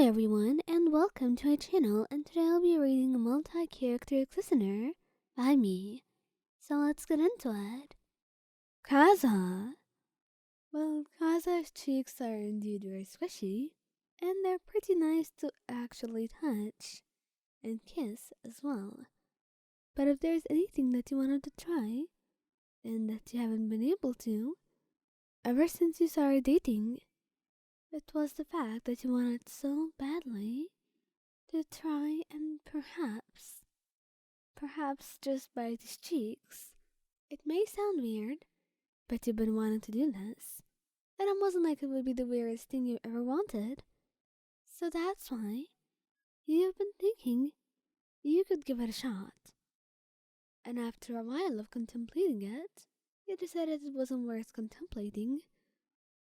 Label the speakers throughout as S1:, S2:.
S1: everyone, and welcome to my channel, and today I'll be reading a multi-character listener by me. So let's get into it. Kazuha. Well, Kazuha's cheeks are indeed very squishy, and they're pretty nice to actually touch and kiss as well. But if there's anything that you wanted to try, and that you haven't been able to, ever since you started dating, it was the fact that you wanted so badly to try and perhaps just bite his cheeks. It may sound weird, but you've been wanting to do this, and it wasn't like it would be the weirdest thing you ever wanted. So that's why you've been thinking you could give it a shot. And after a while of contemplating it, you decided it wasn't worth contemplating,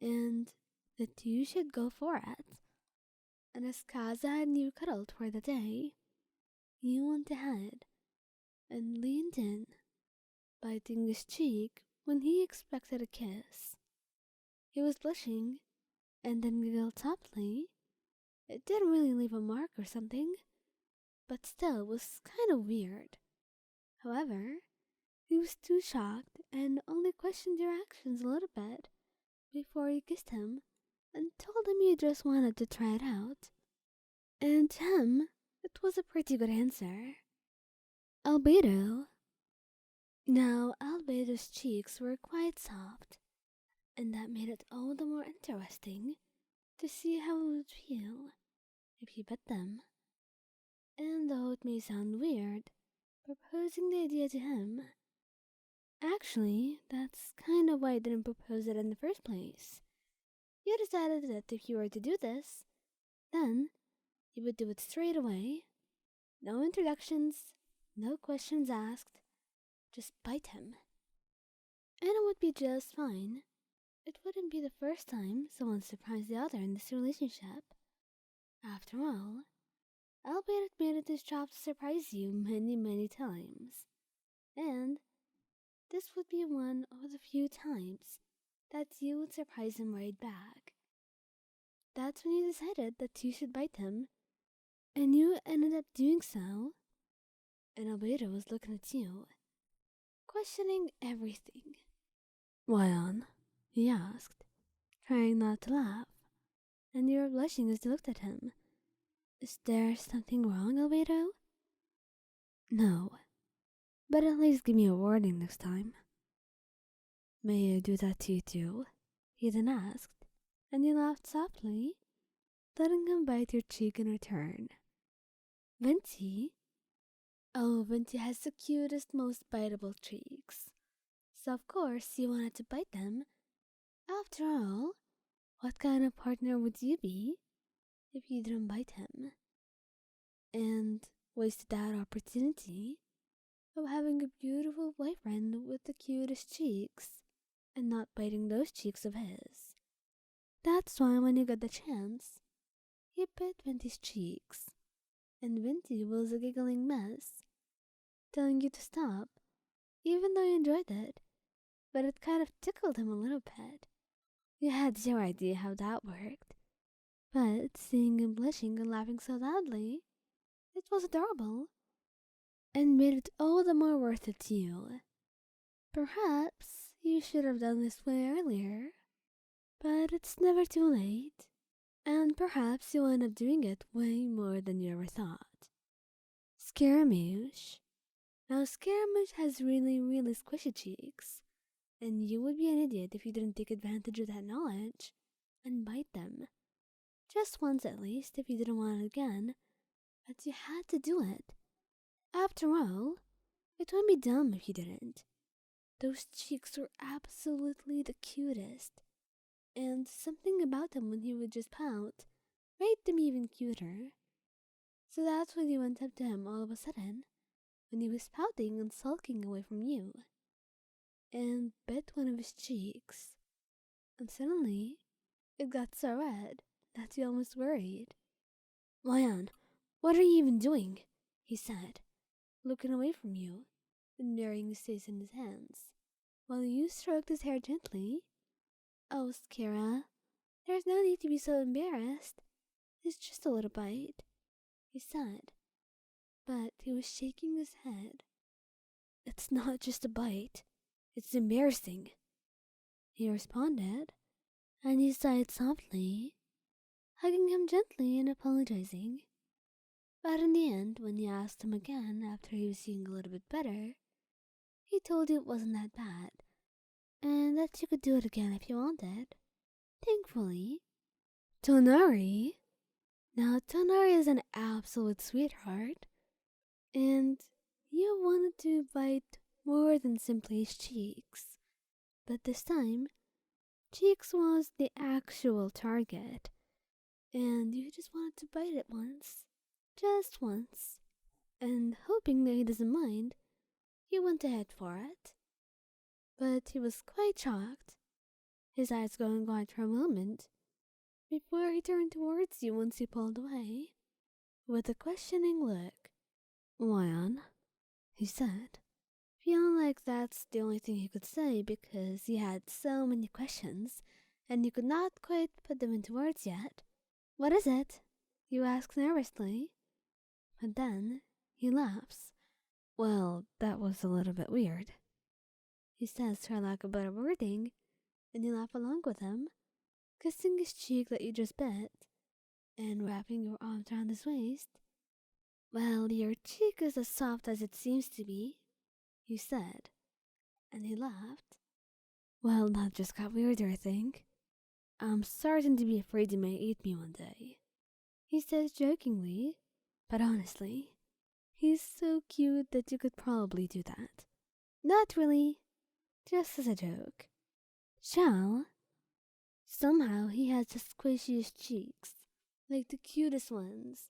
S1: and that you should go for it. And as Kaza and you cuddled for the day, you went ahead and leaned in, biting his cheek when he expected a kiss. He was blushing and then giggled softly. It didn't really leave a mark or something, but still was kind of weird. However, he was too shocked and only questioned your actions a little bit before you kissed him and told him you just wanted to try it out. And to him, it was a pretty good answer. Albedo. Now, Albedo's cheeks were quite soft, and that made it all the more interesting to see how it would feel if he bit them. And though it may sound weird, proposing the idea to him, actually, that's kind of why I didn't propose it in the first place. You decided that if you were to do this, then you would do it straight away. No introductions, no questions asked, just bite him. And it would be just fine. It wouldn't be the first time someone surprised the other in this relationship. After all, Albert made it his job to surprise you many times. And this would be one of the few times that you would surprise him right back. That's when you decided that you should bite him, and you ended up doing so. And Albedo was looking at you, questioning everything. "Why on?" he asked, trying not to laugh, and you were blushing as you looked at him. "Is there something wrong, Albedo?" "No, but at least give me a warning next time." "May I do that to you too?" he then asked, and you laughed softly, letting him bite your cheek in return. Venti? Oh, Venti has the cutest, most biteable cheeks. So of course you wanted to bite them. After all, what kind of partner would you be if you didn't bite him? And wasted that opportunity of having a beautiful boyfriend with the cutest cheeks and not biting those cheeks of his. That's why when you got the chance, you bit Venti's cheeks, and Venti was a giggling mess, telling you to stop, even though you enjoyed it, but it kind of tickled him a little bit. You had no idea how that worked, but seeing him blushing and laughing so loudly, it was adorable, and made it all the more worth it to you. Perhaps you should have done this way earlier, but it's never too late, and perhaps you'll end up doing it way more than you ever thought. Scaramouche. Now Scaramouche has really squishy cheeks, and you would be an idiot if you didn't take advantage of that knowledge and bite them. Just once at least if you didn't want it again, but you had to do it. After all, it wouldn't be dumb if you didn't. Those cheeks were absolutely the cutest, and something about them when he would just pout made them even cuter. So that's when you went up to him all of a sudden, when he was pouting and sulking away from you, and bit one of his cheeks. And suddenly, it got so red that you almost worried. "Lion, what are you even doing?" he said, looking away from you and burying his face in his hands, while you stroked his hair gently. "Oh, Skara, there's no need to be so embarrassed. It's just a little bite, he said, but he was shaking his head. It's not just a bite, it's embarrassing, he responded, and he sighed softly, hugging him gently and apologizing. But in the end, when he asked him again after he was feeling a little bit better, he told you it wasn't that bad, and that you could do it again if you wanted. Thankfully, Tighnari. Now, Tighnari is an absolute sweetheart, and you wanted to bite more than simply his cheeks. But this time, cheeks was the actual target, and you just wanted to bite it once. Just once. And hoping that he doesn't mind, he went ahead for it. But he was quite shocked, his eyes going wide for a moment, before he turned towards you once you pulled away, with a questioning look. "Wyan," he said, feeling like that's the only thing he could say because he had so many questions and he could not quite put them into words yet. "What is it?" you ask nervously. But then he laughs. "Well, that was a little bit weird," he says for lack of better wording, and you laugh along with him, kissing his cheek that you just bit, and wrapping your arms around his waist. "Well, your cheek is as soft as it seems to be," you said, and he laughed. "Well, that just got weirder, I think. I'm starting to be afraid you may eat me one day," he says jokingly, but honestly, he's so cute that you could probably do that. Not really, just as a joke. Xiao? Somehow he has the squishiest cheeks, like the cutest ones,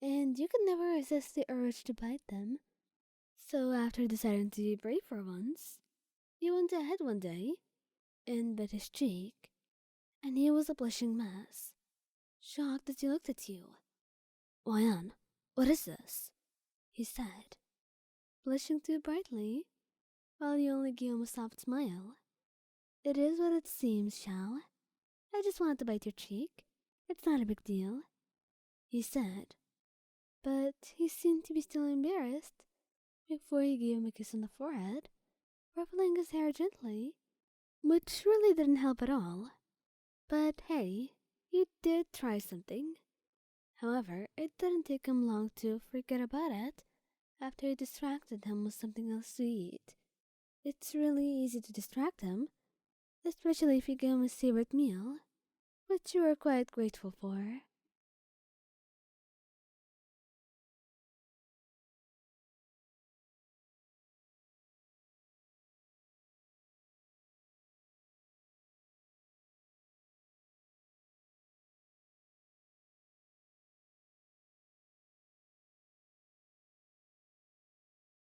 S1: and you can never resist the urge to bite them. So after deciding to be brave for once, he went ahead one day and bit his cheek, and he was a blushing mess, shocked as he looked at you. "Wyan, what is this?" he said, blushing too brightly, while you only gave him a soft smile. "It is what it seems, Xiao. I just wanted to bite your cheek. It's not a big deal," he said, but he seemed to be still embarrassed before he gave him a kiss on the forehead, ruffling his hair gently, which really didn't help at all. But hey, he did try something. However, it didn't take him long to forget about it after he distracted him with something else to eat. It's really easy to distract him, especially if you give him his favorite meal, which you are quite grateful for.